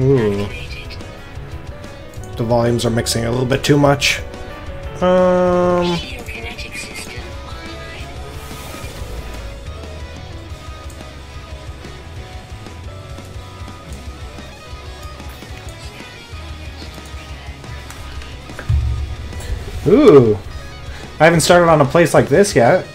Ooh. The volumes are mixing a little bit too much. Ooh. I haven't started on a place like this yet.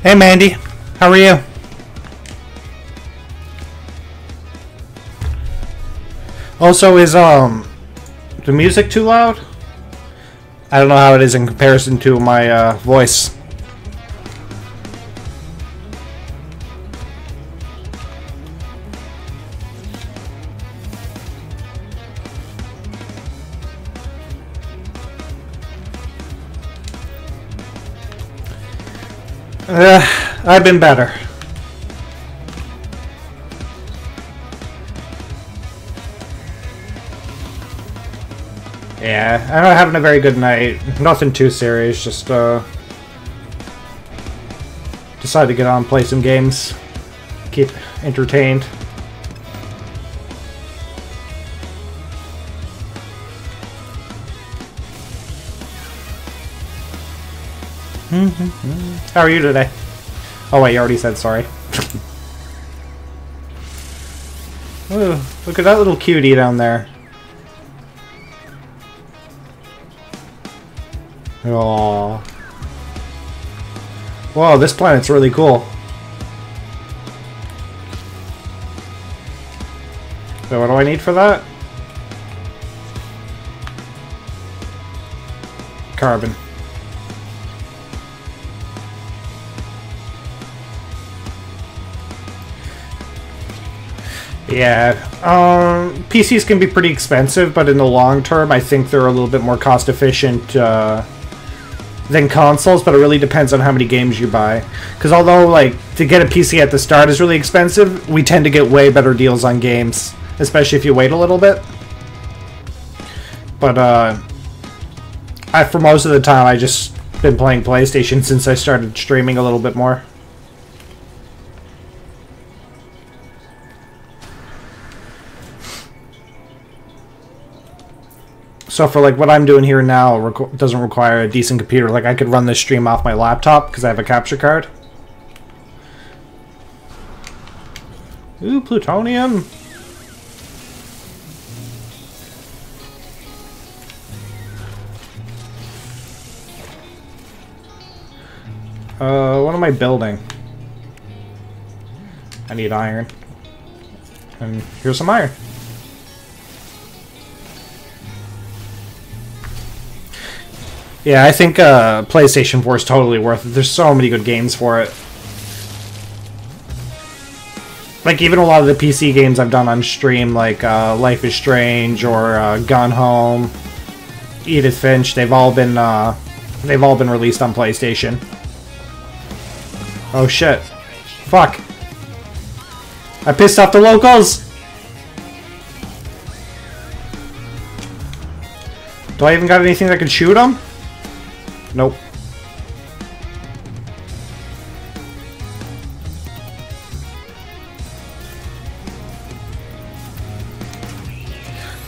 Hey Mandy, how are you? Also, is the music too loud? I don't know how it is in comparison to my voice. I've been better. Yeah, I'm not having a very good night. Nothing too serious, just decided to get on and play some games. Keep entertained. How are you today? Oh wait, you already said sorry. Ooh, look at that little cutie down there. Aww. Whoa, this planet's really cool. So what do I need for that? Carbon. Yeah, PCs can be pretty expensive, but in the long term, I think they're a little bit more cost efficient than consoles, but it really depends on how many games you buy. Because although, like, to get a PC at the start is really expensive, we tend to get way better deals on games, especially if you wait a little bit. But, for most of the time, I just been playing PlayStation since I started streaming a little bit more. So for like what I'm doing here now, doesn't require a decent computer. Like I could run this stream off my laptop because I have a capture card. Ooh, plutonium. What am I building? I need iron. And here's some iron. Yeah, I think PlayStation 4 is totally worth it. There's so many good games for it. Like, even a lot of the PC games I've done on stream, like Life is Strange or Gone Home, Edith Finch, they've all been released on PlayStation. Oh shit. Fuck. I pissed off the locals! Do I even got anything that can shoot them? Nope.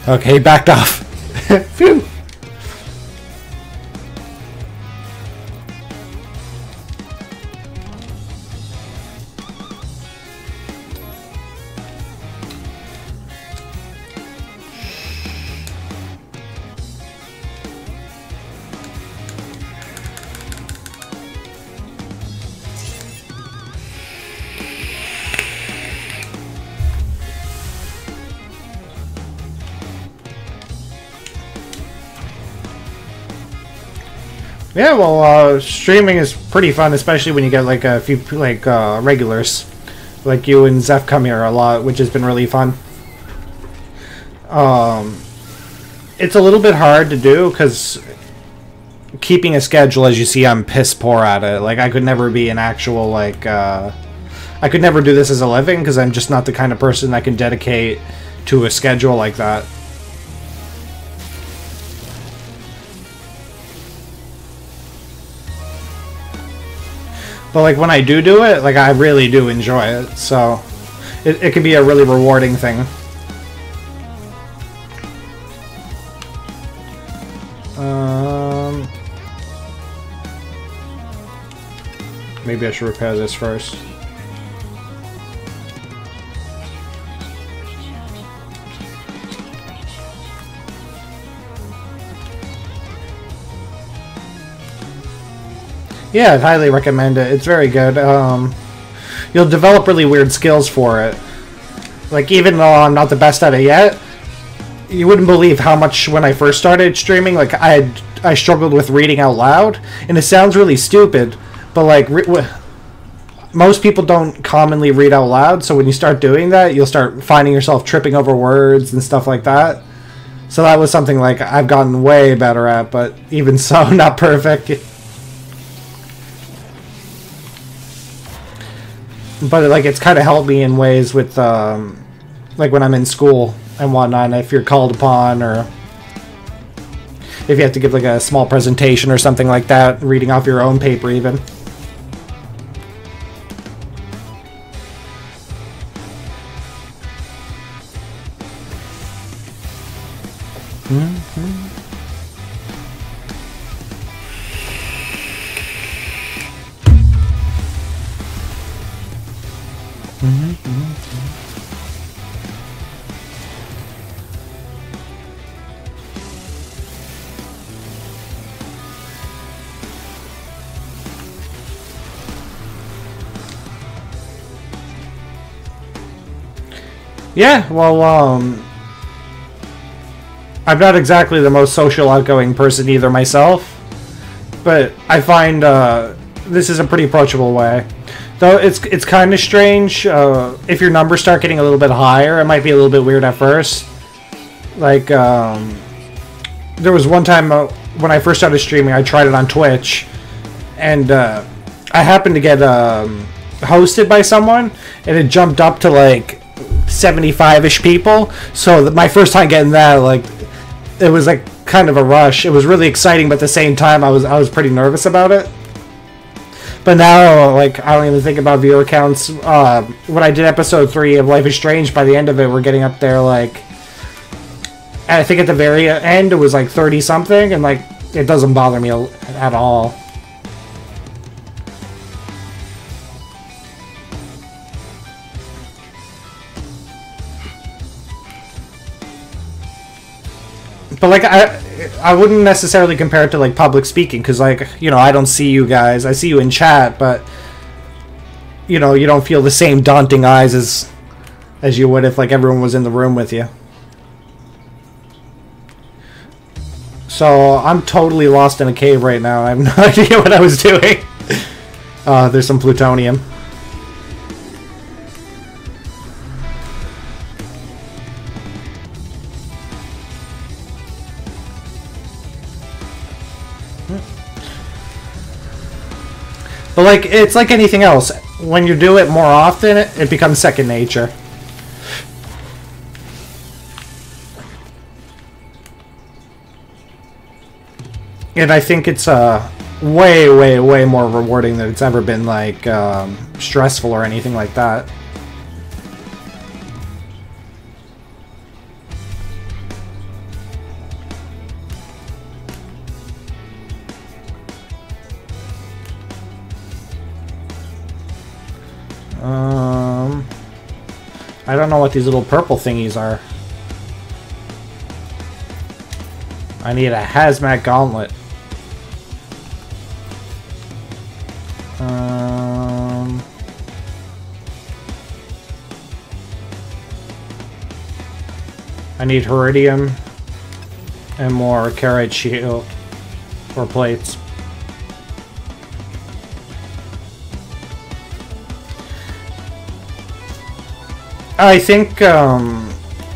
Okay, backed off. Phew. Yeah, well, streaming is pretty fun, especially when you get like a few like regulars, like you and Zeph come here a lot, which has been really fun. It's a little bit hard to do because keeping a schedule, as you see, I'm piss poor at it. Like I could never be an actual like I could never do this as a living because I'm just not the kind of person that can dedicate to a schedule like that. But like when I do it, like I really do enjoy it. So it can be a really rewarding thing. Maybe I should repair this first. Yeah, I'd highly recommend it. It's very good. You'll develop really weird skills for it. Like, even though I'm not the best at it yet, you wouldn't believe how much when I first started streaming, like, I struggled with reading out loud. And it sounds really stupid, but, like, most people don't commonly read out loud, so when you start doing that, you'll start finding yourself tripping over words and stuff like that. So that was something, like, I've gotten way better at, but even so, not perfect. But like it's kind of helped me in ways with like when I'm in school and whatnot, if you're called upon or if you have to give like a small presentation or something like that, reading off your own paper even. Yeah, well, I'm not exactly the most social outgoing person either myself, but I find this is a pretty approachable way. Though it's kind of strange, if your numbers start getting a little bit higher, it might be a little bit weird at first. Like, there was one time when I first started streaming, I tried it on Twitch, and I happened to get hosted by someone, and it jumped up to like 75-ish people. So my first time getting that, like, it was like kind of a rush. It was really exciting, but at the same time, I was pretty nervous about it. But now, like, I don't even think about viewer counts. When I did episode 3 of Life is Strange, by the end of it, we're getting up there, like, I think at the very end, it was like 30-something, and, like, it doesn't bother me at all. But like I wouldn't necessarily compare it to like public speaking, because like, you know, I don't see you guys. I see you in chat, but you know, you don't feel the same daunting eyes as you would if like everyone was in the room with you. So I'm totally lost in a cave right now. I have no idea what I was doing. There's some plutonium. But like, it's like anything else. When you do it more often, it becomes second nature. And I think it's way, way, way more rewarding than it's ever been, like, stressful or anything like that. I don't know what these little purple thingies are. I need a hazmat gauntlet. I need Heridium and more Carite shield or plates. I think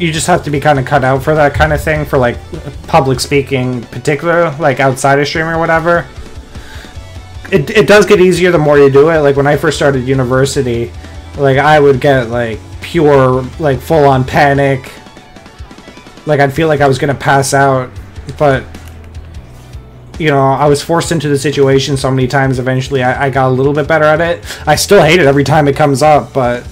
you just have to be kind of cut out for that kind of thing, for like public speaking in particular, like outside of stream or whatever. It does get easier the more you do it. Like when I first started university, like I would get like pure, like full-on panic. Like I'd feel like I was gonna pass out, but you know, I was forced into the situation so many times. Eventually I got a little bit better at it. I still hate it every time it comes up, but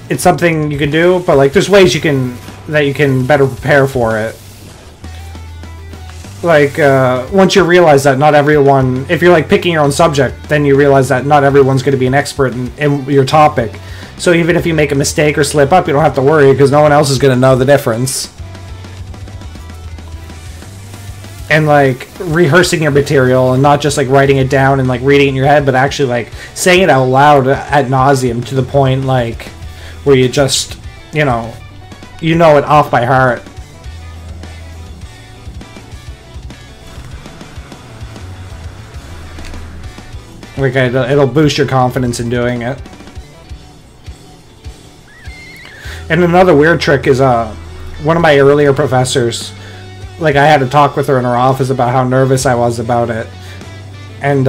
it's something you can do. But like there's ways you can better prepare for it. Like once you realize that not everyone, if you're like picking your own subject, then you realize that not everyone's going to be an expert in your topic. So even if you make a mistake or slip up, you don't have to worry, because no one else is going to know the difference. And like rehearsing your material and not just like writing it down and like reading it in your head, but actually like saying it out loud ad nauseum, to the point like where you just, you know it off by heart. Like it'll boost your confidence in doing it. And another weird trick is one of my earlier professors, like I had to talk with her in her office about how nervous I was about it. And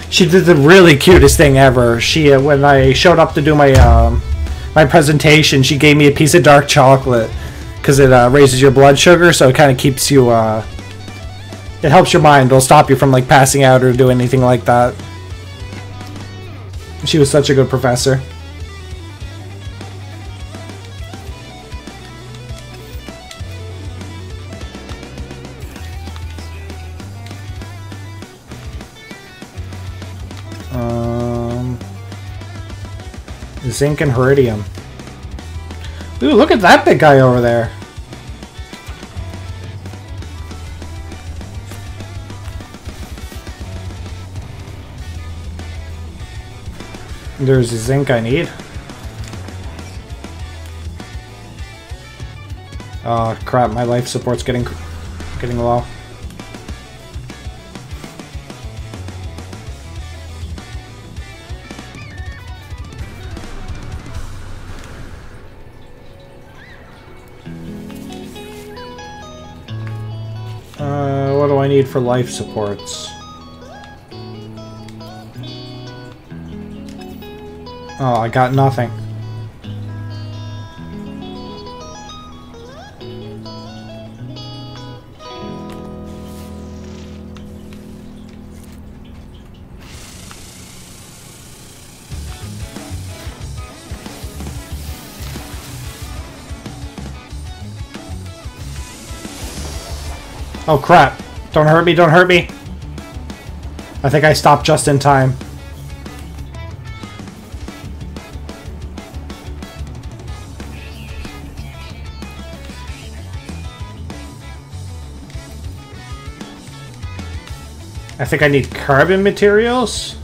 she did the really cutest thing ever. She when I showed up to do my my presentation, she gave me a piece of dark chocolate, because it raises your blood sugar, so it kind of keeps you it helps your mind. It'll stop you from like passing out or doing anything like that. She was such a good professor. Zinc and Heridium. Ooh, look at that big guy over there. There's the zinc I need. Oh crap, my life support's getting low. What do I need for life supports? Oh, I got nothing. Oh crap. Don't hurt me, don't hurt me. I think I stopped just in time. I think I need carbon materials.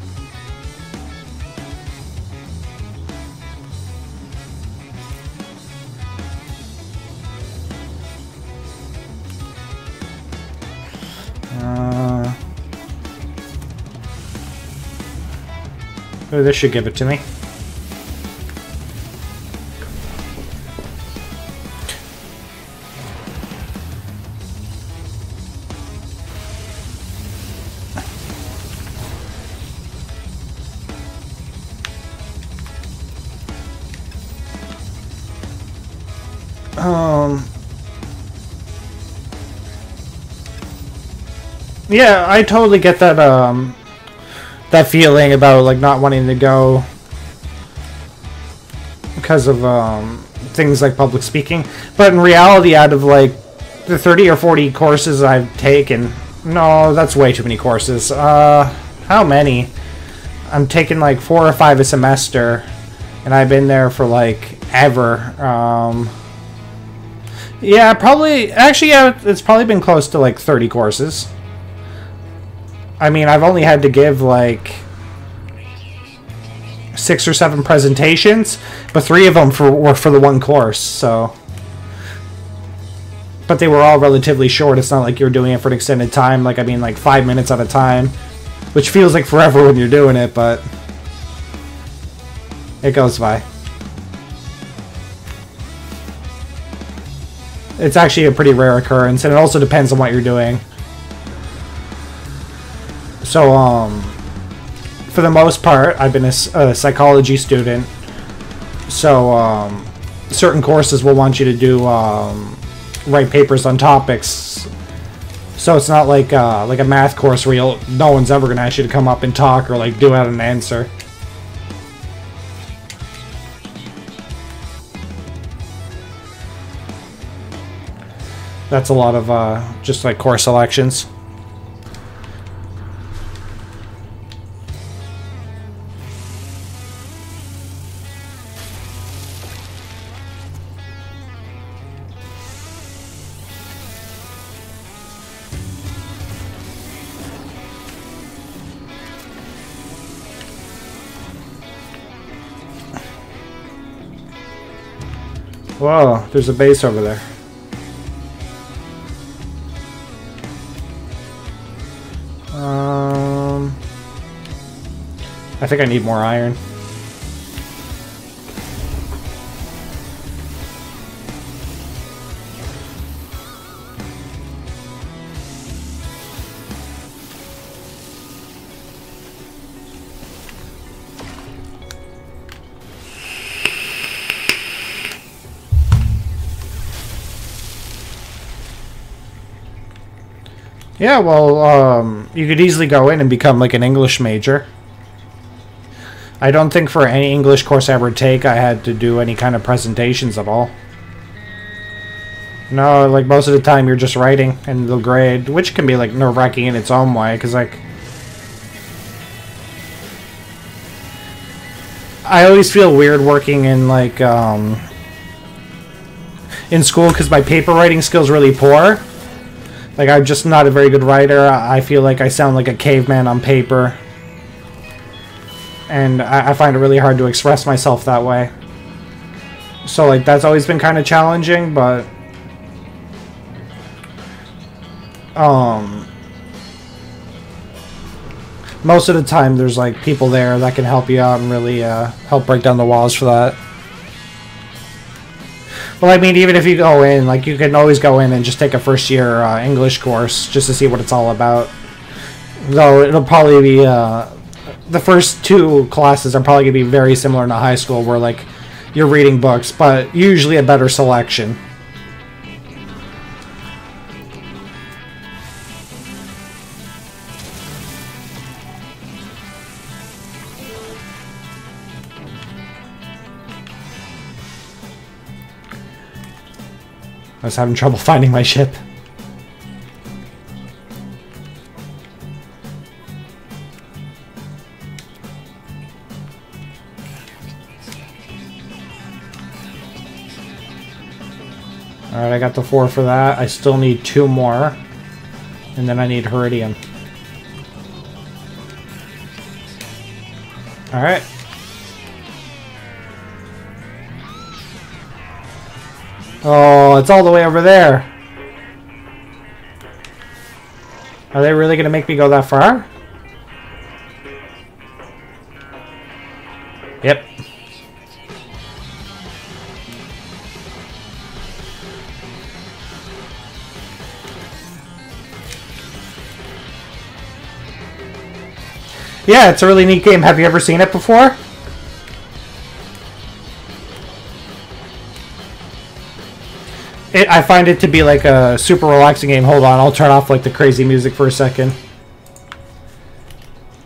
Oh, this should give it to me. Yeah, I totally get that, that feeling about, like, not wanting to go because of, things like public speaking. But in reality, out of, like, the 30 or 40 courses I've taken... No, that's way too many courses. How many? I'm taking, like, 4 or 5 a semester, and I've been there for, like, ever. Yeah, probably... Actually, yeah, it's probably been close to, like, 30 courses. I mean, I've only had to give, like, 6 or 7 presentations, but 3 of them were for the one course, so... But they were all relatively short. It's not like you're doing it for an extended time. Like, I mean, like, 5 minutes at a time, which feels like forever when you're doing it, but... It goes by. It's actually a pretty rare occurrence, and it also depends on what you're doing. So, for the most part, I've been a psychology student, so, certain courses will want you to do, write papers on topics, so it's not like a math course where no one's ever going to ask you to come up and talk or, like, do out an answer. That's a lot of, just, like, course selections. Whoa, there's a base over there. I think I need more iron. Yeah, well, you could easily go in and become, like, an English major. I don't think for any English course I ever take I had to do any kind of presentations at all. No, like, most of the time you're just writing and they'll grade, which can be, like, nerve-wracking in its own way, because, like... I always feel weird working in, like, in school because my paper writing skill's really poor. Like, I'm just not a very good writer. I feel like I sound like a caveman on paper. And I find it really hard to express myself that way. So, like, that's always been kind of challenging, but... most of the time there's, like, people there that can help you out and really help break down the walls for that. Well, I mean, even if you go in, like, you can always go in and just take a first-year English course just to see what it's all about. Though it'll probably be, the first 2 classes are probably going to be very similar to high school, where, like, you're reading books, but usually a better selection. I was having trouble finding my ship. Alright, I got the 4 for that. I still need 2 more. And then I need Heridium. Alright. Oh, it's all the way over there. Are they really going to make me go that far? Yep. Yeah, it's a really neat game. Have you ever seen it before? I find it to be like a super relaxing game. Hold on, I'll turn off like the crazy music for a second.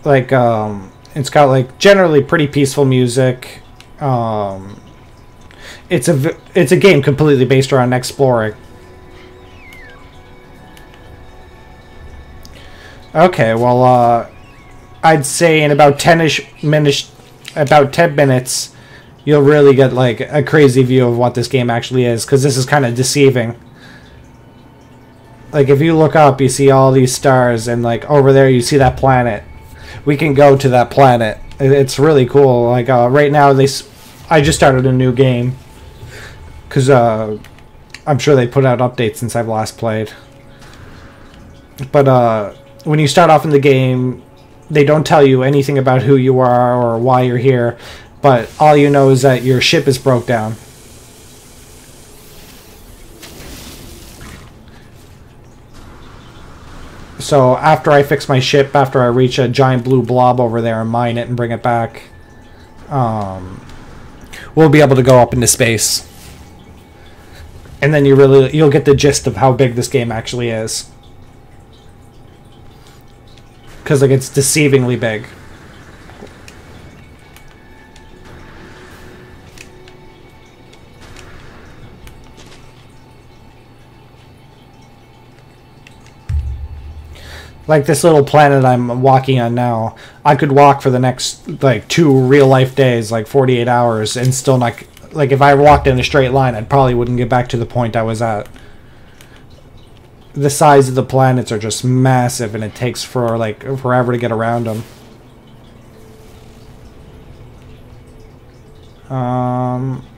Like, it's got like generally pretty peaceful music. It's a game completely based around exploring. Okay, well, I'd say in about 10 minutes, you'll really get like a crazy view of what this game actually is, because this is kind of deceiving. Like if you look up, you see all these stars, and like over there you see that planet. We can go to that planet. It's really cool. Like right now, I just started a new game because I'm sure they put out updates since I've last played. But when you start off in the game, they don't tell you anything about who you are or why you're here. But all you know is that your ship is broke down. So after I fix my ship, after I reach a giant blue blob over there and mine it and bring it back, we'll be able to go up into space. And then you'll get the gist of how big this game actually is. Because like it's deceivingly big. Like this little planet I'm walking on now, I could walk for the next like 2 real-life days, like 48 hours, and still not... Like if I walked in a straight line, I probably wouldn't get back to the point I was at. The size of the planets are just massive, and it takes for like forever to get around them.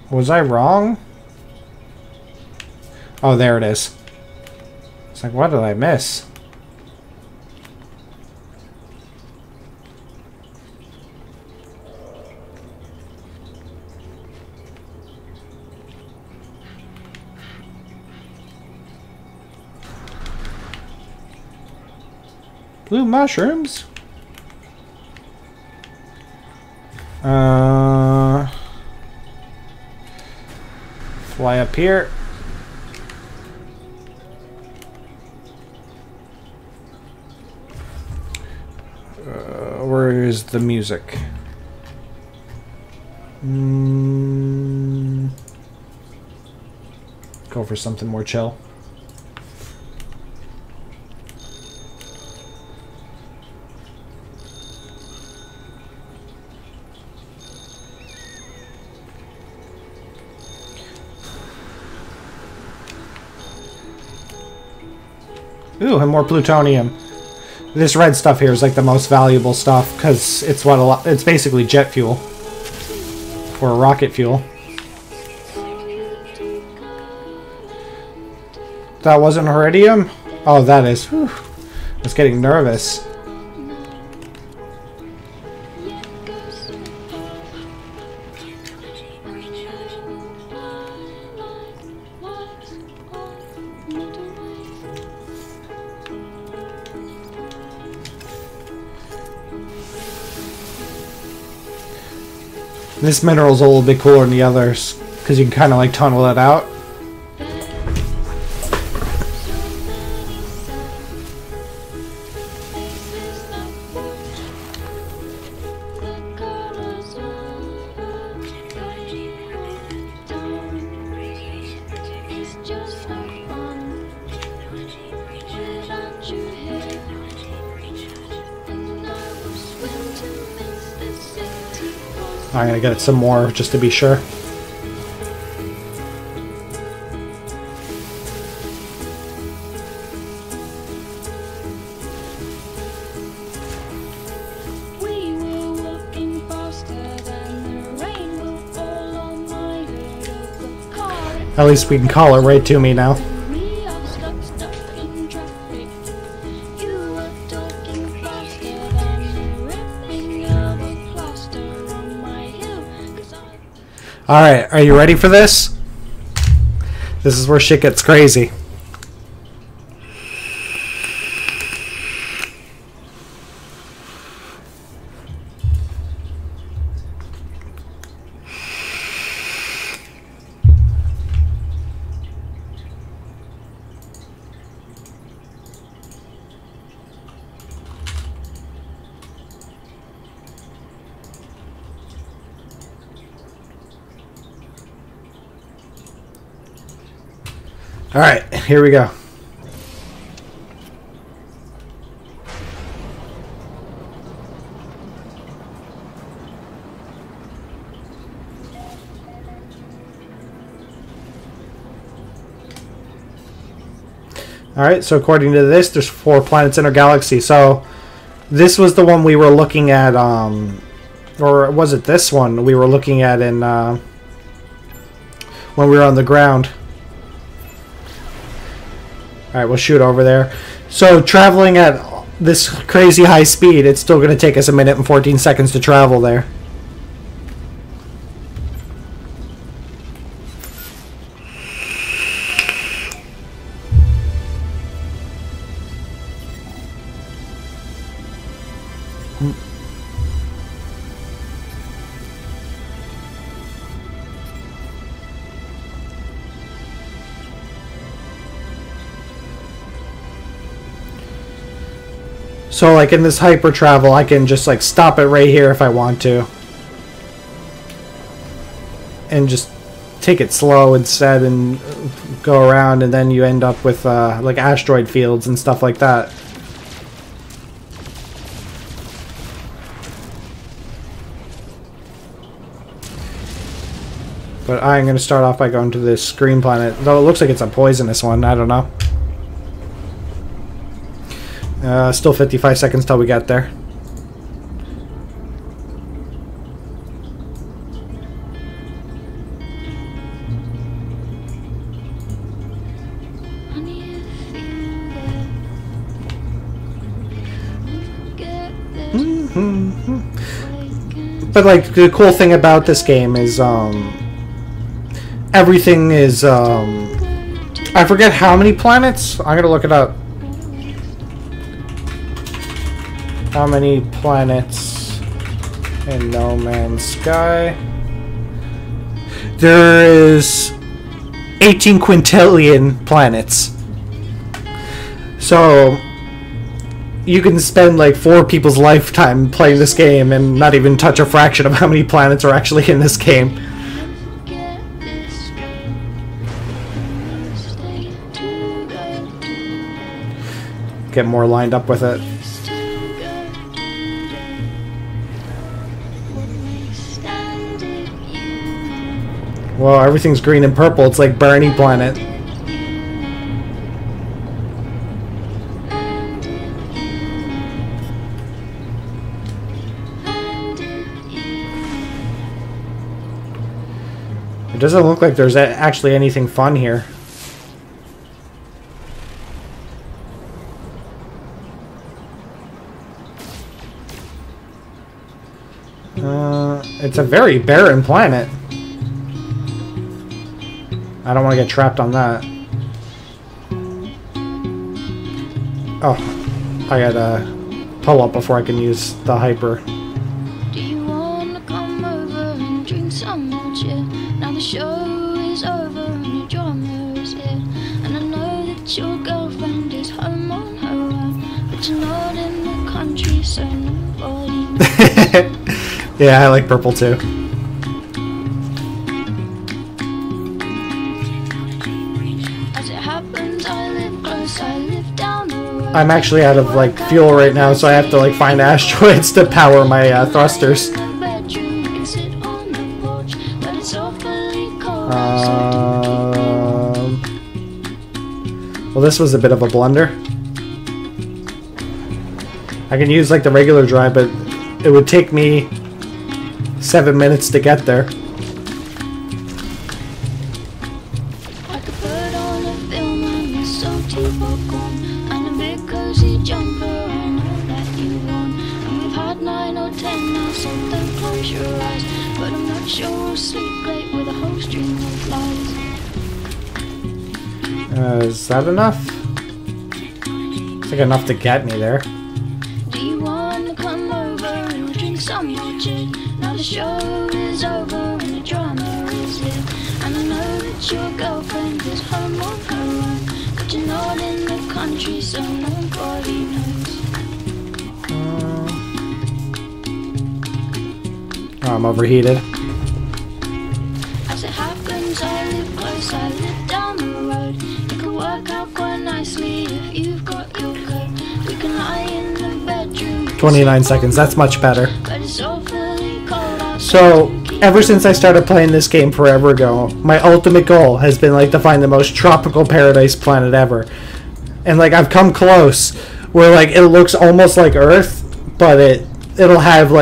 Was I wrong? Oh, there it is. It's like, what did I miss? Blue mushrooms? Fly up here. Where is the music? Go for something more chill. Ooh, and more plutonium. This red stuff here is like the most valuable stuff because it's it's basically jet fuel or rocket fuel. That wasn't iridium? Oh, that is. Whew. I was getting nervous. This mineral's a little bit cooler than the others because you can kind of like tunnel it out. I'm gonna get some more just to be sure. At least we can call it right to me now. Alright, are you ready for this? This is where shit gets crazy. Alright, here we go. Alright, so according to this, there's 4 planets in our galaxy. So, this was the one we were looking at, or was it this one we were looking at in, when we were on the ground? Alright, we'll shoot over there. So, traveling at this crazy high speed, it's still going to take us 1 minute and 14 seconds to travel there. So, like, in this hyper travel, I can just, like, stop it right here if I want to. And just take it slow instead and go around, and then you end up with, like, asteroid fields and stuff like that. But I'm going to start off by going to this green planet. Though it looks like it's a poisonous one, I don't know. Still 55 seconds till we get there. But like the cool thing about this game is everything is I forget how many planets. I'm gonna look it up. How many planets in No Man's Sky? There is 18 quintillion planets. So you can spend like 4 people's lifetime playing this game and not even touch a fraction of how many planets are actually in this game. Get more lined up with it. Well, everything's green and purple. It's like Bernie Planet. It doesn't look like there's actually anything fun here. It's a very barren planet. I don't want to get trapped on that. Oh, I gotta pull up before I can use the hyper. Do you wanna come over and drink some more cheer? Now the show is over and your drummer is here. And I know that your girlfriend is home on her own, but you're not in the country, so nobody knows. Yeah, I like purple too. I'm actually out of like fuel right now, so I have to like find asteroids to power my thrusters. Well, this was a bit of a blunder. I can use like the regular drive, but it would take me 7 minutes to get there. close your eyes. But I'm not sure we'll sleep late with a whole string of lies. Is that enough? It's like enough to get me there. Do you wanna come over and we'll drink some more gin? Now the show is over and the drama is here. And I know that your girlfriend is home on her own, but you're not in the country, so nobody knows. Oh, I'm overheated. As it happens, I live close, I live down the road. It could work out quite nicely if you've got your coat. We can lie in the bedroom. 29 seconds, that's much better. But it's awfully cold outside. So, ever since I started playing this game forever ago, my ultimate goal has been like to find the most tropical paradise planet ever. And like I've come close, where like it looks almost like Earth, but it'll have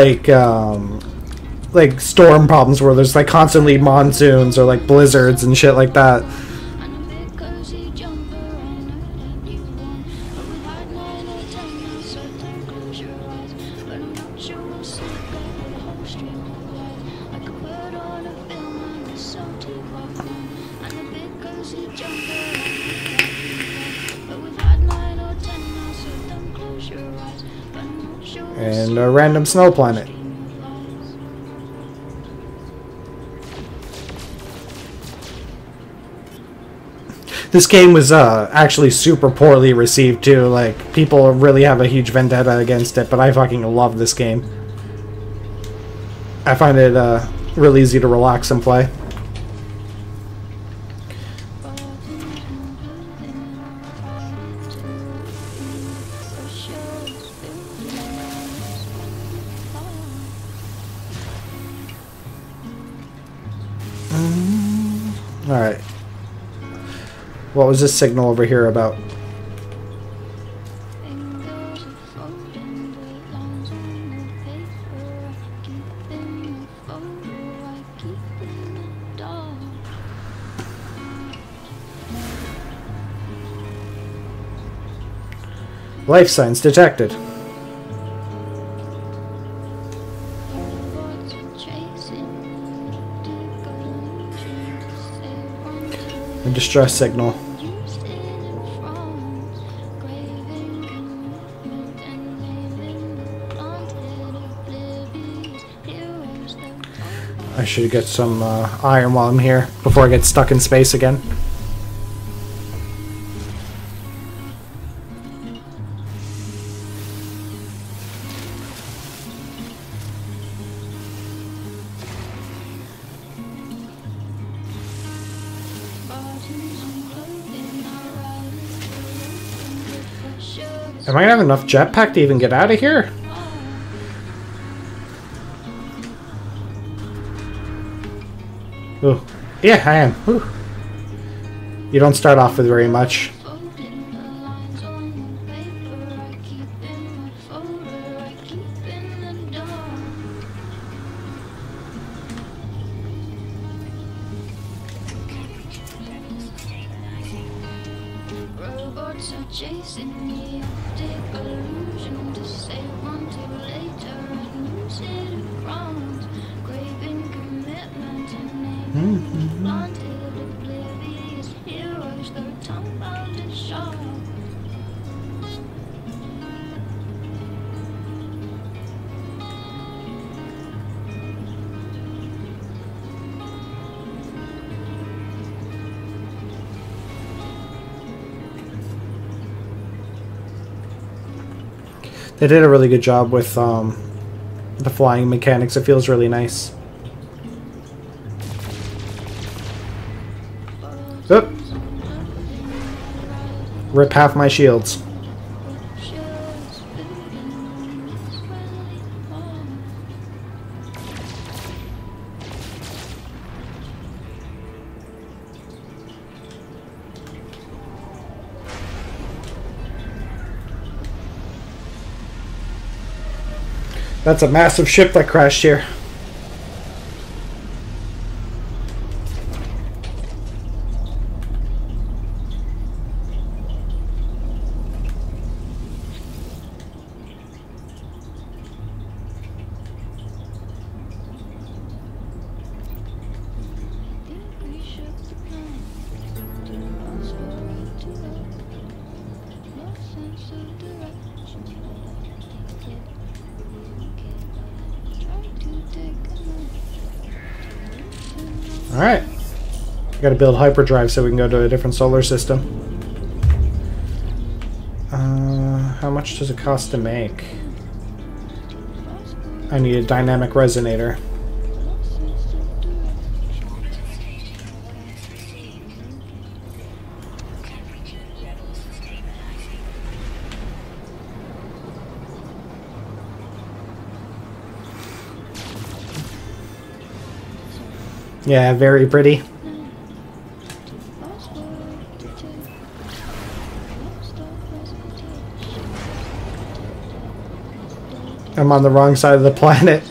like storm problems where there's like constantly monsoons or like blizzards and shit like that. And a big cozy jumper, I know that you want. But we've had 9 or 10 nights, so don't close your eyes. But I'm not sure we'll sleep late with a whole string of lies. Like a bird on a film and a salty popcorn. And a big cozy jumper, I know that you want. But we've had 9 or 10 nights, so don't close your eyes. But I'm not sure we'll And sleep a random snow planet. with a whole string of lies. This game was actually super poorly received too. Like people really have a huge vendetta against it, but I fucking love this game. I find it really easy to relax and play. All right. What was this signal over here about? Fingers are folding the lines on the paper. I keep in the photo, I keep in the dark. Life signs detected. Robots are chasing deep illusions. They want to A distress signal. used in France, craving commitment and naming the planted oblivious heroes that I should get some iron while I'm here before I get stuck in space again. buttons and clothing are riding through the pressure. Am I gonna have enough jetpack to even get out of here? Ooh. Yeah, I am. Ooh. You don't start off with very much. Folding the lines on the paper, I keep in my folder, I keep in the dark. Robots are chasing the optic illusion to save until later and lucid grounds, craving commitment and naming planted oblivious heroes, their tongue-bound and sharp. They did a really good job with the flying mechanics. It feels really nice. Oop. Rip half my shields. That's a massive ship that crashed here. Alright. Gotta build hyperdrive so we can go to a different solar system. How much does it cost to make? I need a dynamic resonator. Yeah, very pretty. I'm on the wrong side of the planet.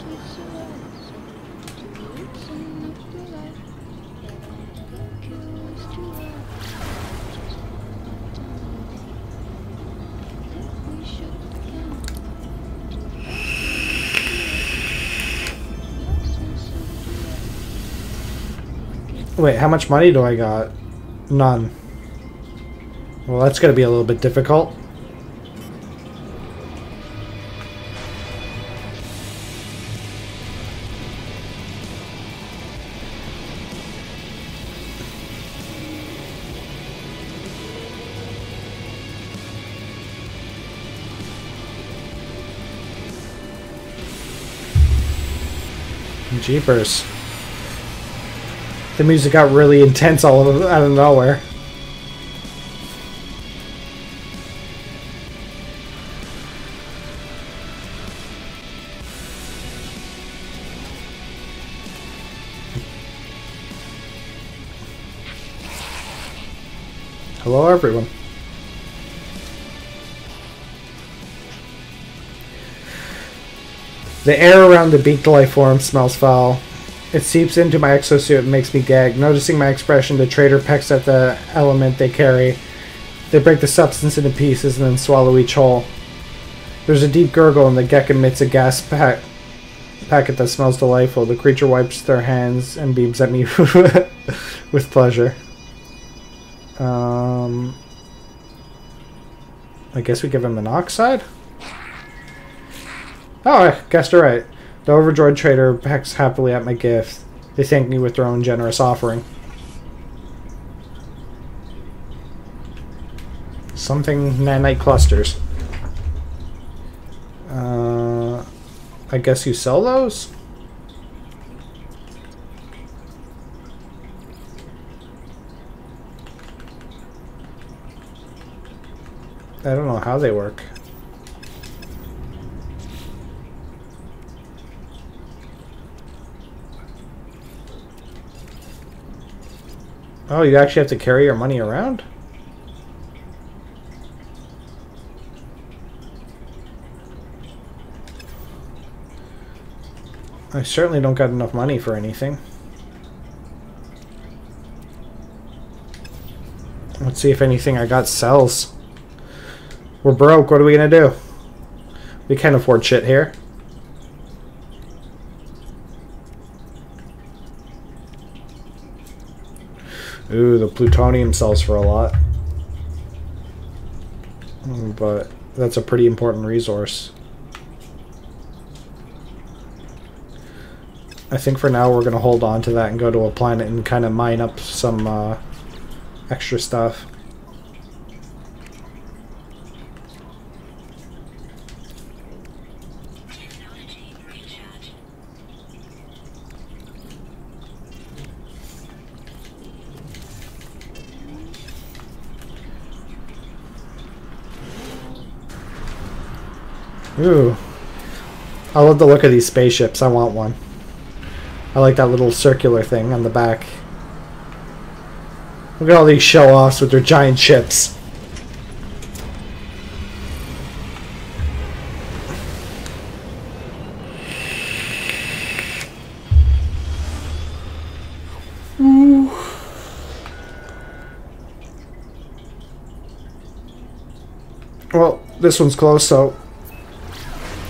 Wait, how much money do I got? None. Well, that's gonna be a little bit difficult. Jeepers. The music got really intense all out of nowhere. Hello, everyone. The air around the beaked life form smells foul. It seeps into my exosuit and makes me gag. Noticing my expression, the traitor pecks at the element they carry. They break the substance into pieces and then swallow each whole. There's a deep gurgle and the Gek emits a gas packet that smells delightful. The creature wipes their hands and beams at me with pleasure. I guess we give him an oxide? Oh, I guessed right. The overjoyed trader pecks happily at my gift. They thank me with their own generous offering. Something nanite clusters. I guess you sell those? I don't know how they work. Oh, you actually have to carry your money around? I certainly don't got enough money for anything. Let's see if anything I got sells. We're broke, what are we gonna do? We can't afford shit here. Ooh, the plutonium sells for a lot. But that's a pretty important resource. I think for now we're going to hold on to that and go to a planet and kind of mine up some extra stuff. Ooh. I love the look of these spaceships. I want one. I like that little circular thing on the back. Look at all these show-offs with their giant ships. Ooh. Well, this one's close, so...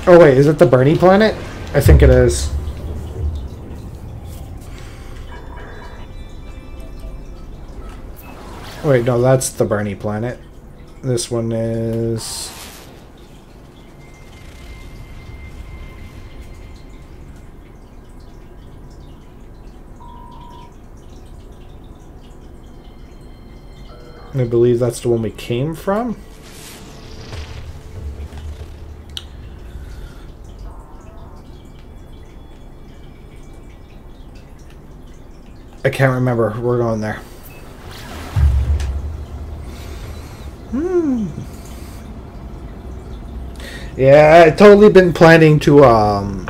Oh wait, is it the Bernie planet? I think it is. Wait, no, that's the Bernie planet. This one is... I believe that's the one we came from. I can't remember. We're going there. Yeah, I totally been planning to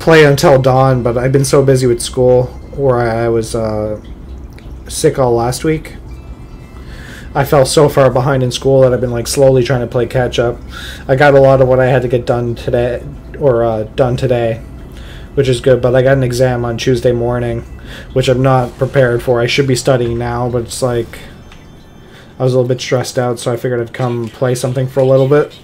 play Until Dawn, but I've been so busy with school, where I was sick all last week. I fell so far behind in school that I've been like slowly trying to play catch up. I got a lot of what I had to get done today, or done today, which is good, but I got an exam on Tuesday morning, which I'm not prepared for. I should be studying now, but it's like I was a little bit stressed out, so I figured I'd come play something for a little bit.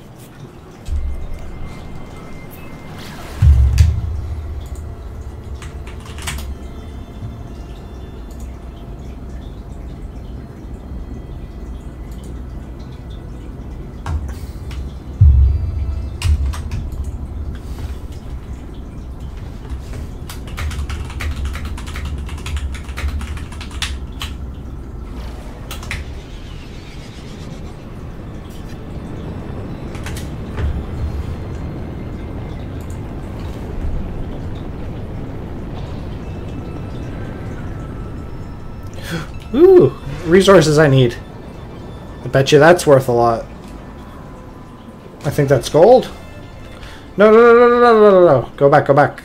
Ooh, resources I need. I bet you that's worth a lot. I think that's gold. No, no, no, no, no, no, no, no, no. Go back, go back.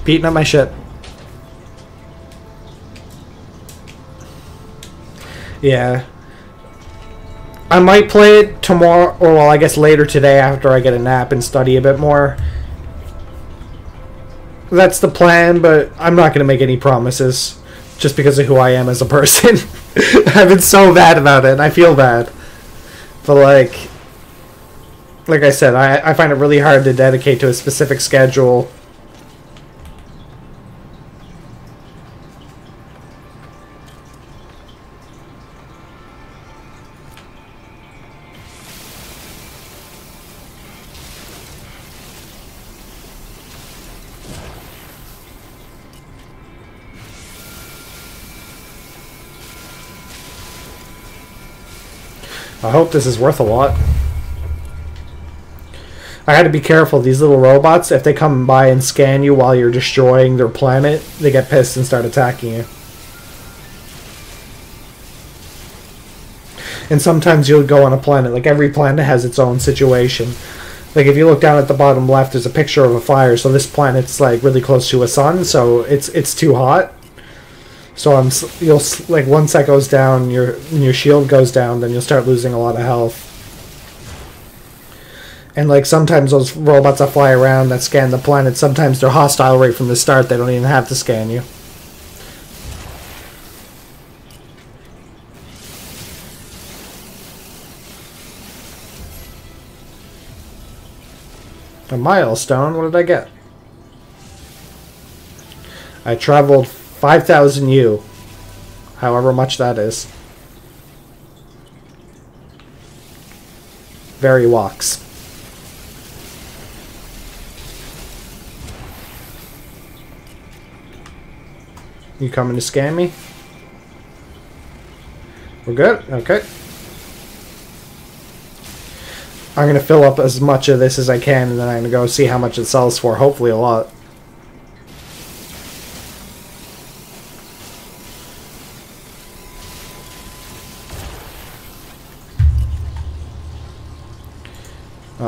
Beating up my shit. Yeah. I might play it tomorrow, or well, I guess later today after I get a nap and study a bit more. That's the plan, but I'm not going to make any promises just because of who I am as a person. I've been so bad about it, and I feel bad. But like I said, I find it really hard to dedicate to a specific schedule. I hope this is worth a lot. I had to be careful. These little robots, if they come by and scan you while you're destroying their planet, they get pissed and start attacking you. And sometimes you'll go on a planet. Like, every planet has its own situation. Like, if you look down at the bottom left, there's a picture of a fire. So this planet's, like, really close to a sun, so it's too hot. So you'll, like, once that goes down, your shield goes down, then you'll start losing a lot of health. And, like, sometimes those robots that fly around that scan the planet, sometimes they're hostile right from the start. They don't even have to scan you. A milestone? What did I get? I traveled 5,000 U. However much that is. Very walks. You coming to scan me? We're good? Okay. I'm going to fill up as much of this as I can, and then I'm going to go see how much it sells for. Hopefully a lot.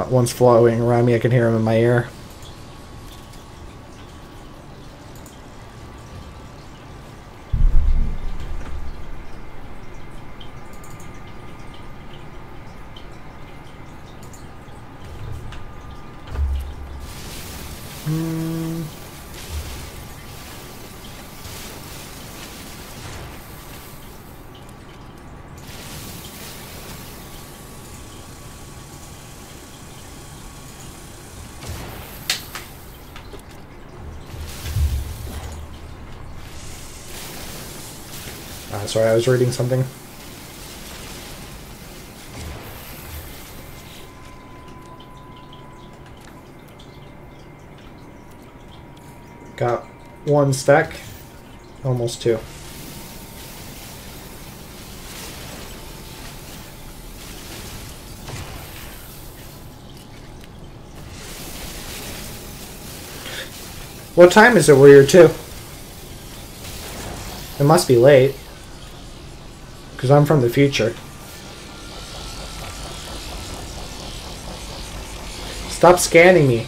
One's flowing around me. I can hear him in my ear. Sorry, I was reading something. 1 stack. Almost 2. What time is it where you're 2? It must be late. Because I'm from the future. Stop scanning me.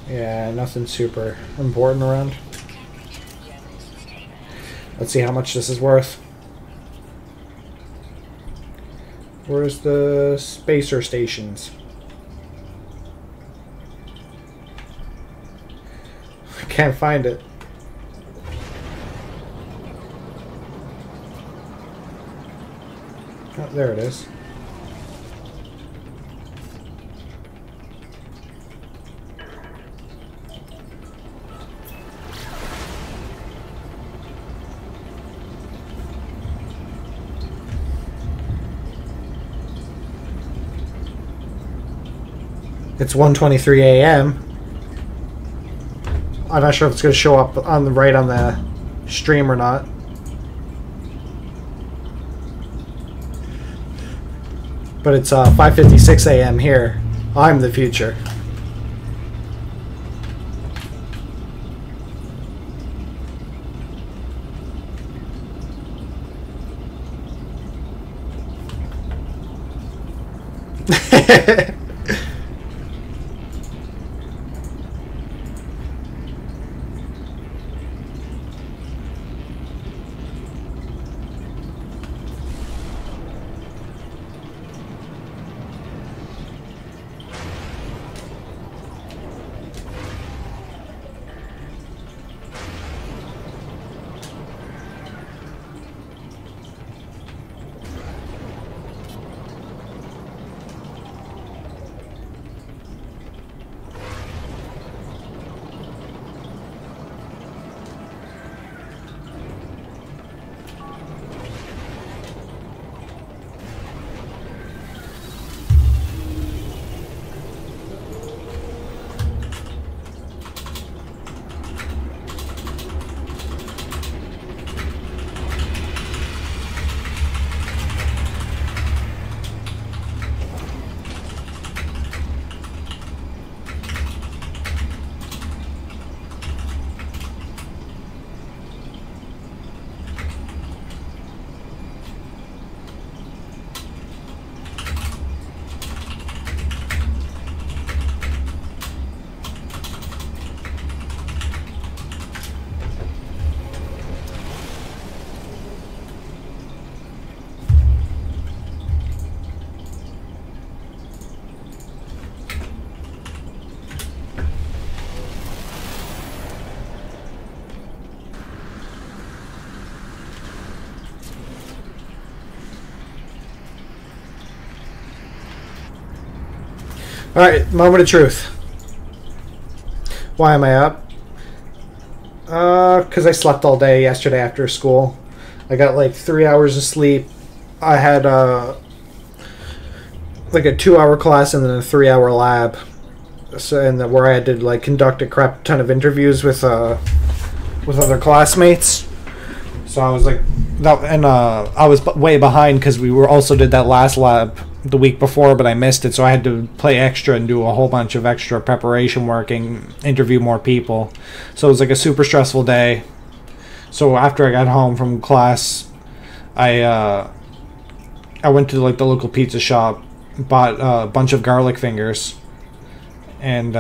Yeah, nothing super important around. Let's see how much this is worth. Where's the spacer stations? I can't find it. Oh, there it is. It's 1:23 a.m. I'm not sure if it's going to show up on the right on the stream or not. But it's 5:56 a.m. here. I'm the future. Alright, moment of truth. Why am I up? Because I slept all day yesterday after school. I got like 3 hours of sleep. I had like a 2-hour class and then a 3-hour lab. So and where I had to like conduct a crap ton of interviews with other classmates. So I was like, that, and I was way behind because we were also did that last lab the week before, but I missed it, so I had to play extra and do a whole bunch of extra preparation work and interview more people. So it was like a super stressful day. So after I got home from class, I went to like the local pizza shop, bought a bunch of garlic fingers, and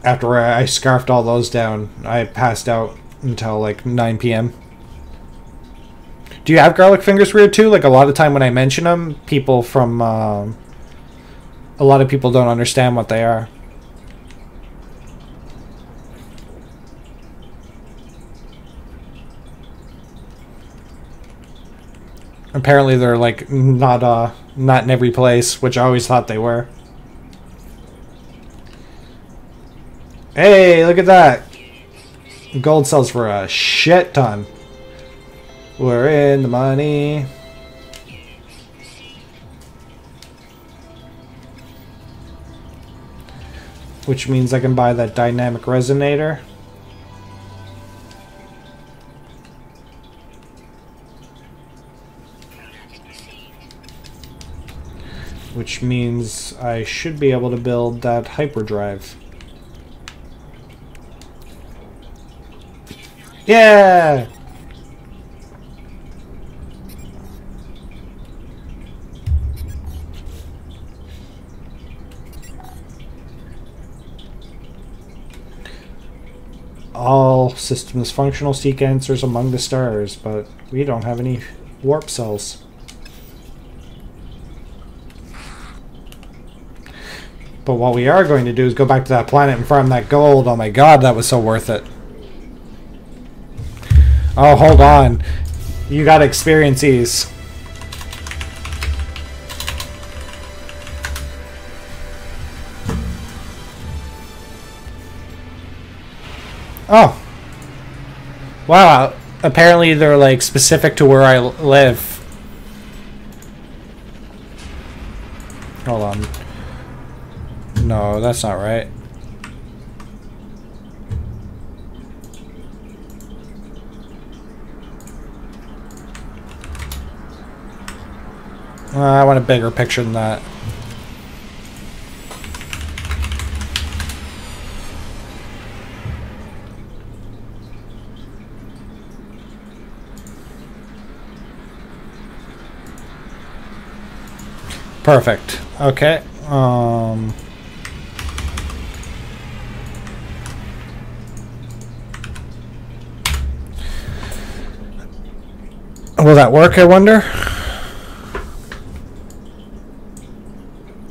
after I scarfed all those down, I passed out until like 9 p.m. Do you have garlic fingers weird too? Like a lot of time when I mention them, people from a lot of people don't understand what they are. Apparently they're like not in every place, which I always thought they were. Hey, look at that. Gold sells for a shit ton. We're in the money. Which means I can buy that dynamic resonator. Which means I should be able to build that hyperdrive. Yeah! All systems functional, seek answers among the stars, but we don't have any warp cells. But what we are going to do is go back to that planet and farm that gold. Oh my god, that was so worth it. Oh, hold on. You gotta experience these. Oh. Wow. Apparently they're like specific to where I live. Hold on. No, that's not right. I want a bigger picture than that. Perfect. Okay. Will that work, I wonder?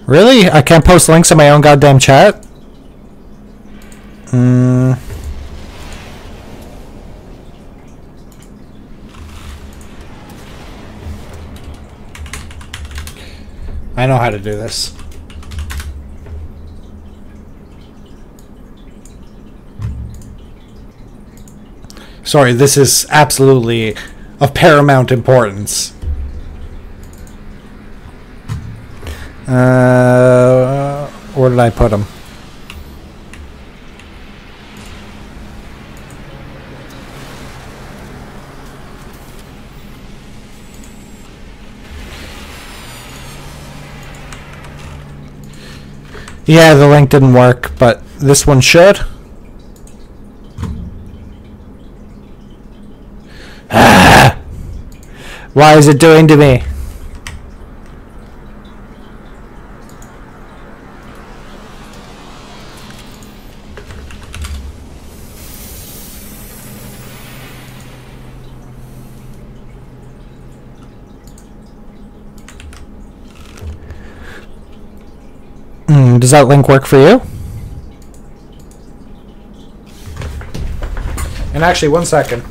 Really? I can't post links in my own goddamn chat? I know how to do this. Sorry, this is absolutely of paramount importance. Where did I put them? Yeah, the link didn't work, but this one should. Why is it doing to me? Does that link work for you? And actually, one second.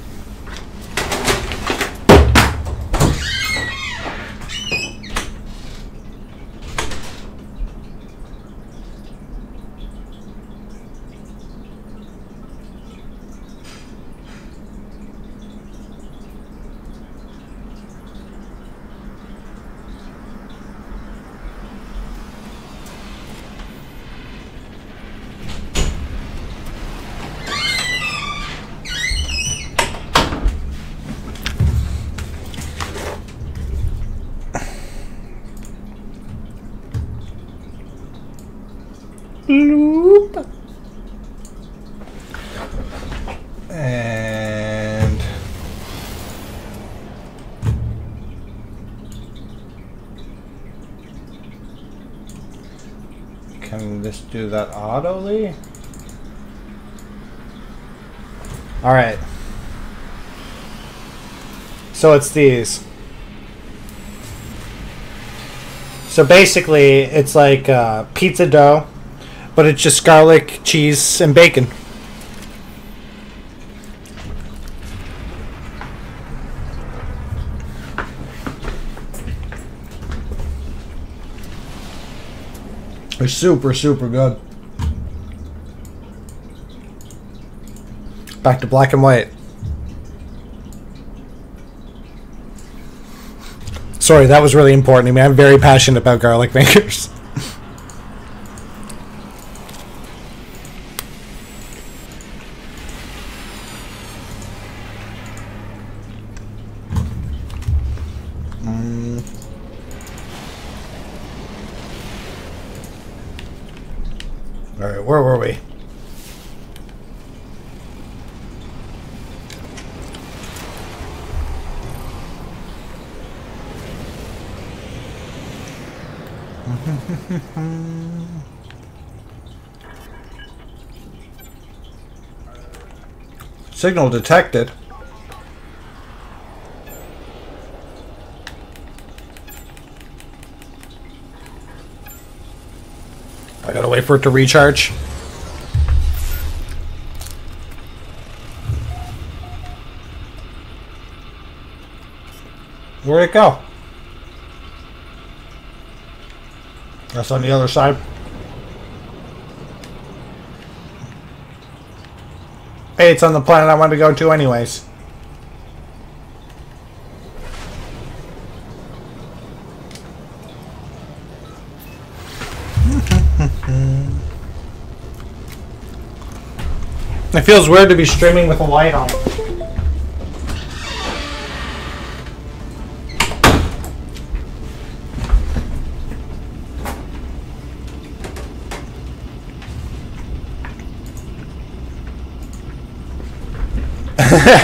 just do that autoly. Alright. So it's these. So basically, it's like pizza dough, but it's just garlic, cheese, and bacon. They're super, super good. Back to black and white. Sorry, that was really important to me. I'm very passionate about garlic fingers. Alright, where were we? Signal detected. I gotta wait for it to recharge. Where'd it go? That's on the other side. Hey, it's on the planet I wanted to go to anyways. It feels weird to be streaming with a light on.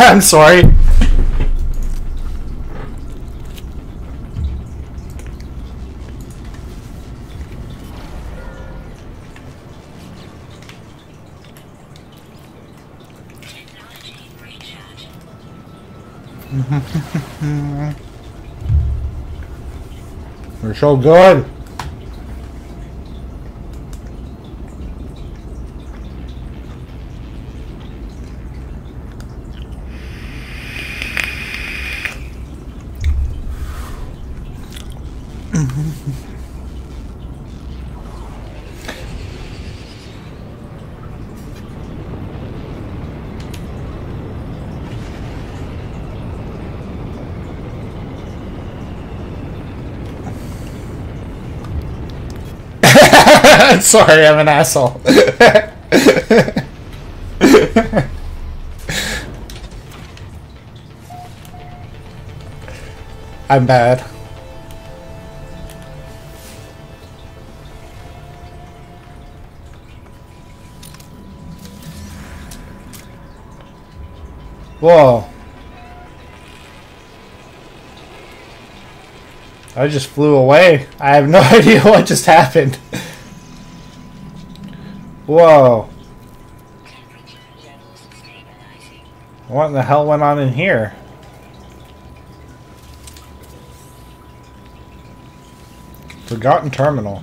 I'm sorry. We're so good. Sorry, I'm an asshole. I'm bad. Whoa. I just flew away. I have no idea what just happened. Whoa. What in the hell went on in here? Forgotten terminal.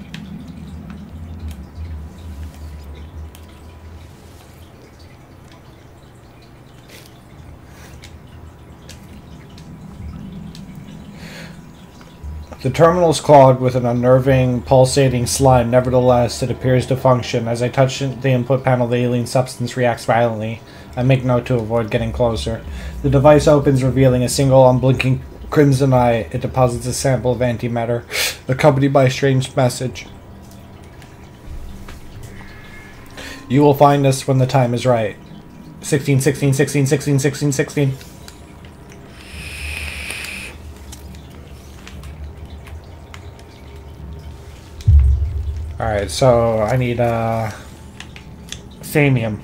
The terminal is clogged with an unnerving, pulsating slime. Nevertheless, it appears to function. As I touch the input panel, the alien substance reacts violently. I make note to avoid getting closer. The device opens, revealing a single unblinking crimson eye. It deposits a sample of antimatter, accompanied by a strange message. You will find us when the time is right. 16, 16, 16, 16, 16, 16. Alright, so I need Thamium.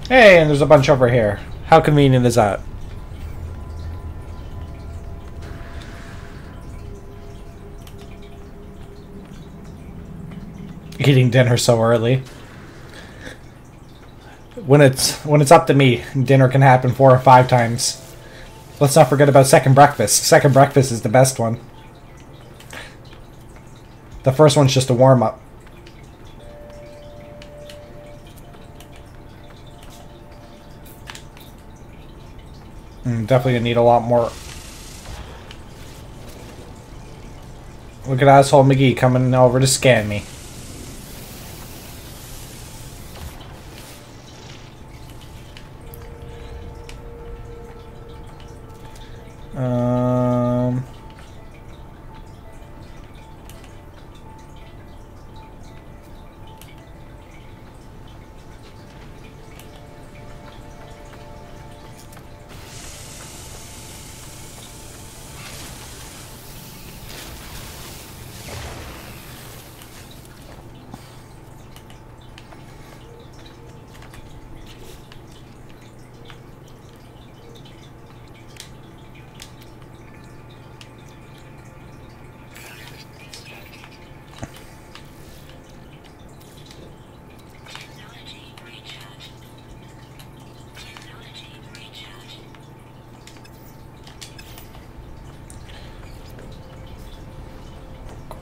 Hey, and there's a bunch over here. How convenient is that? eating dinner so early. When it's up to me, dinner can happen 4 or 5 times. Let's not forget about second breakfast. Second breakfast is the best one. The first one's just a warm-up. Definitely gonna need a lot more. Look at asshole McGee coming over to scan me.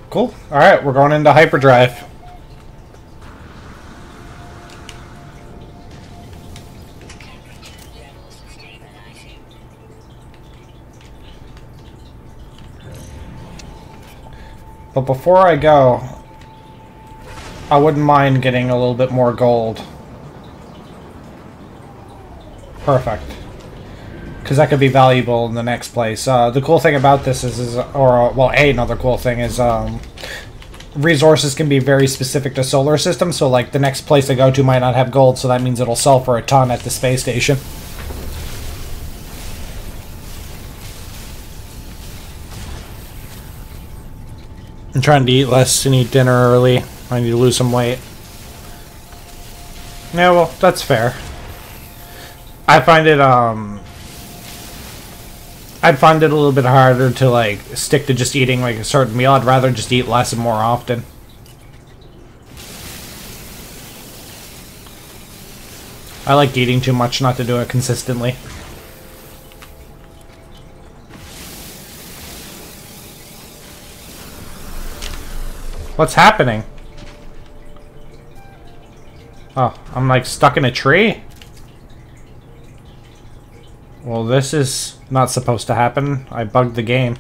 Cool. Alright, we're going into hyperdrive. But before I go, I wouldn't mind getting a little bit more gold. Perfect. Because that could be valuable in the next place. The cool thing about this is well, another cool thing is, resources can be very specific to solar systems, so like the next place I go to might not have gold, so that means it'll sell for a ton at the space station. I'm trying to eat less and eat dinner early. I need to lose some weight. Yeah, well, that's fair. I find it a little bit harder to like stick to just eating like a certain meal. I'd rather just eat less and more often. I like eating too much not to do it consistently. What's happening? Oh, I'm like stuck in a tree? Well, this is not supposed to happen. I bugged the game.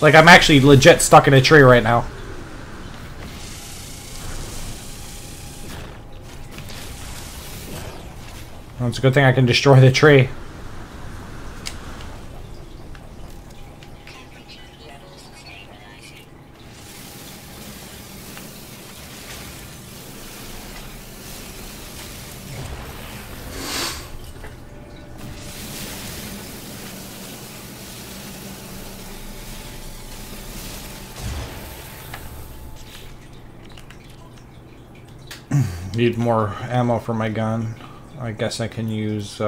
Like, I'm actually legit stuck in a tree right now. Well, it's a good thing I can destroy the tree. Need more ammo for my gun. I guess I can use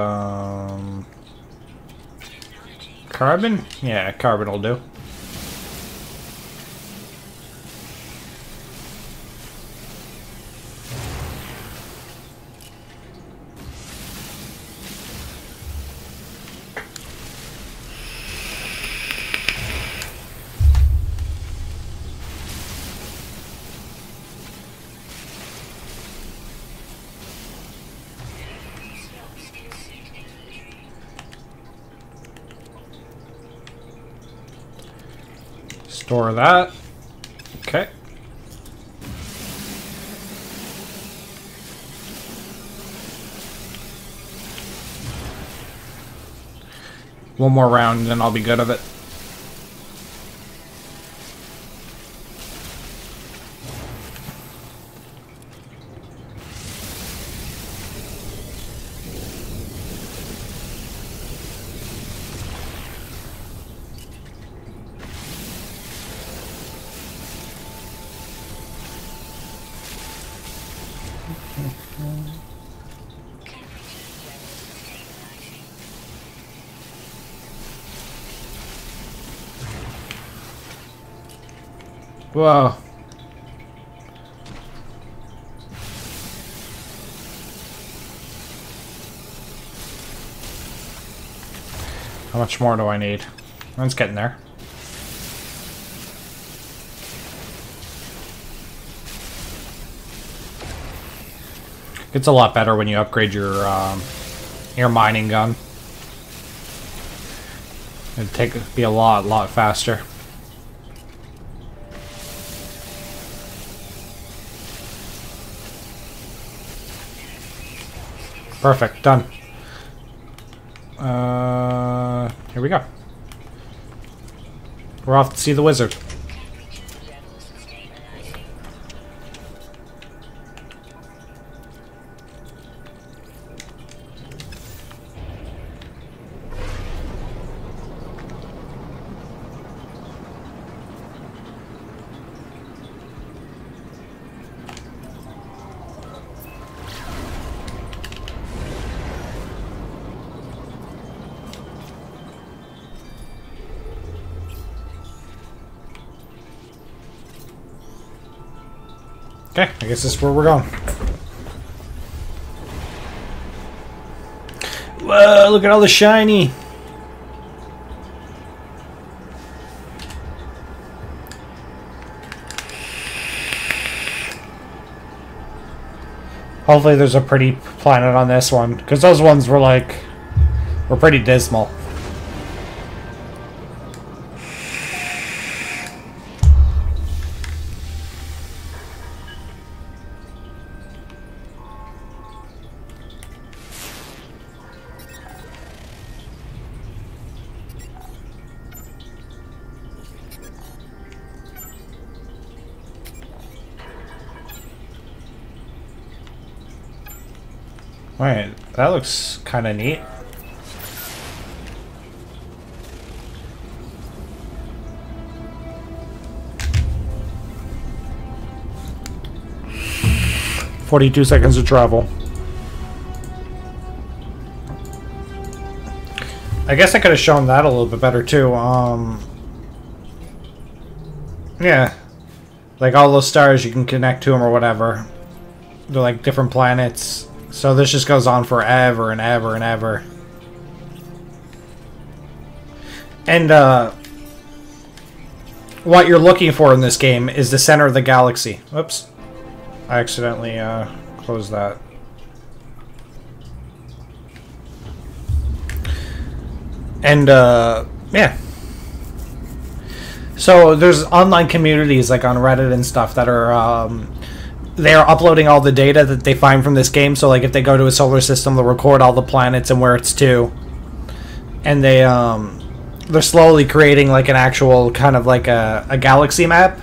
carbon? Yeah, carbon will do. Store that. Okay. One more round and then I'll be good of it. Whoa. How much more do I need? It's getting there. It's a lot better when you upgrade your mining gun. It'd be a lot faster. Perfect, done. Here we go. We're off to see the wizard. Okay, I guess this is where we're going. Whoa, look at all the shiny. Hopefully there's a pretty planet on this one, because those ones were pretty dismal. Wait, that looks kind of neat. "42 seconds to travel." I guess I could have shown that a little bit better too. Yeah, like all those stars you can connect to them or whatever. They're like different planets. So this just goes on forever and ever and ever. And what you're looking for in this game is the center of the galaxy. Whoops. I accidentally closed that. And yeah. So there's online communities like on Reddit and stuff that are they're uploading all the data that they find from this game. So like if they go to a solar system, they'll record all the planets and where it's to. And they're slowly creating like an actual kind of like a galaxy map.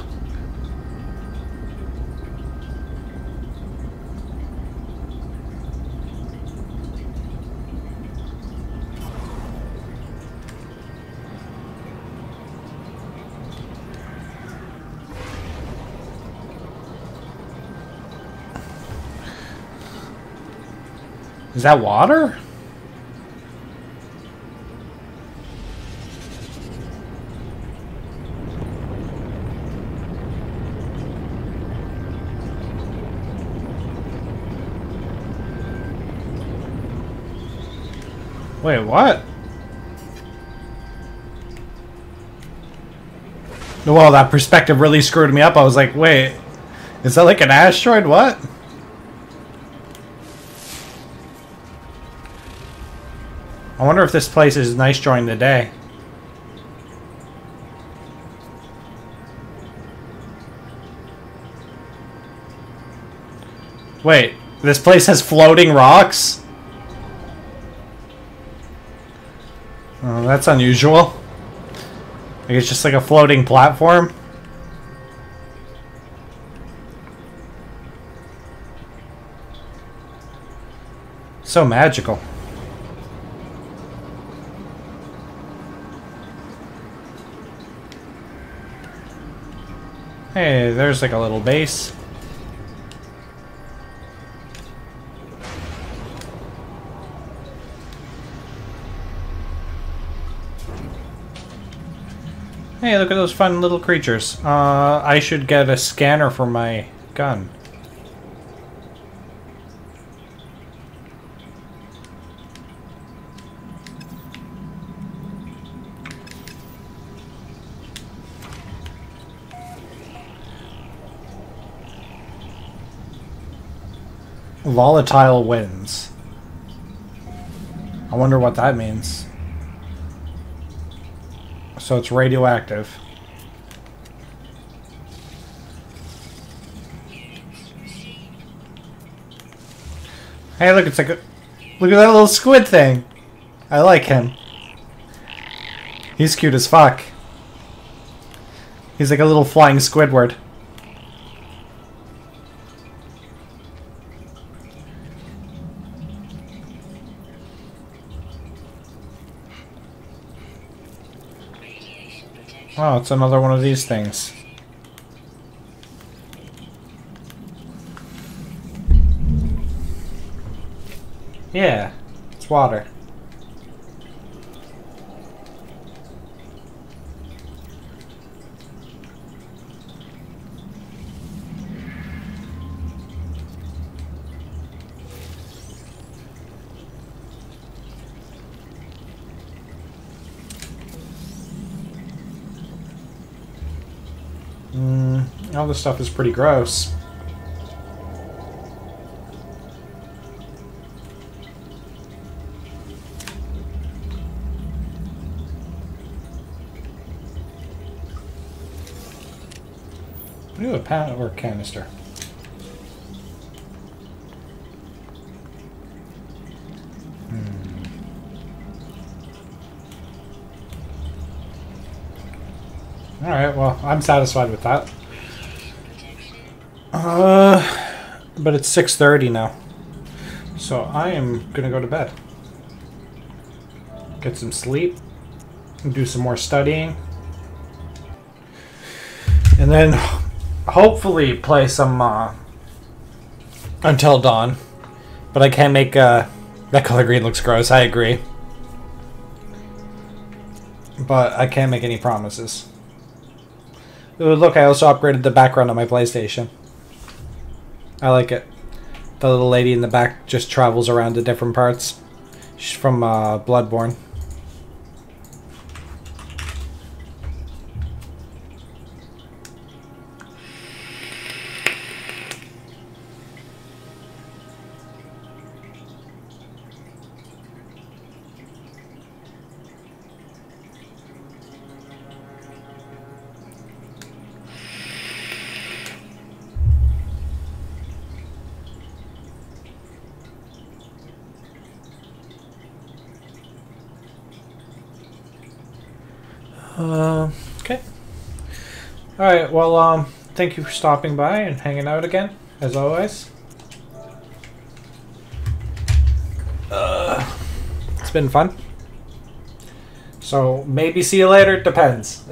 Is that water? Wait, what? Well, that perspective really screwed me up. I was like, wait, is that like an asteroid? What? I wonder if this place is nice during the day. Wait, this place has floating rocks? Oh, that's unusual. Like it's just like a floating platform. So magical. Hey, there's like a little base. Hey, look at those fun little creatures. I should get a scanner for my gun. Volatile winds. I wonder what that means. So it's radioactive. Hey, look, it's like a... Look at that little squid thing. I like him. He's cute as fuck. He's like a little flying Squidward. Oh, it's another one of these things. Yeah, it's water. All this stuff is pretty gross. Ooh, a power canister. Alright, well, I'm satisfied with that. But it's 6:30 now. So I am gonna go to bed. Get some sleep. And do some more studying. And then hopefully play some Until Dawn. But I can't make that color green looks gross, I agree. But I can't make any promises. Ooh, look, I also upgraded the background on my PlayStation. I like it. The little lady in the back just travels around to different parts. She's from Bloodborne. Okay. Alright, well, thank you for stopping by and hanging out again, as always. It's been fun. So, maybe see you later, depends.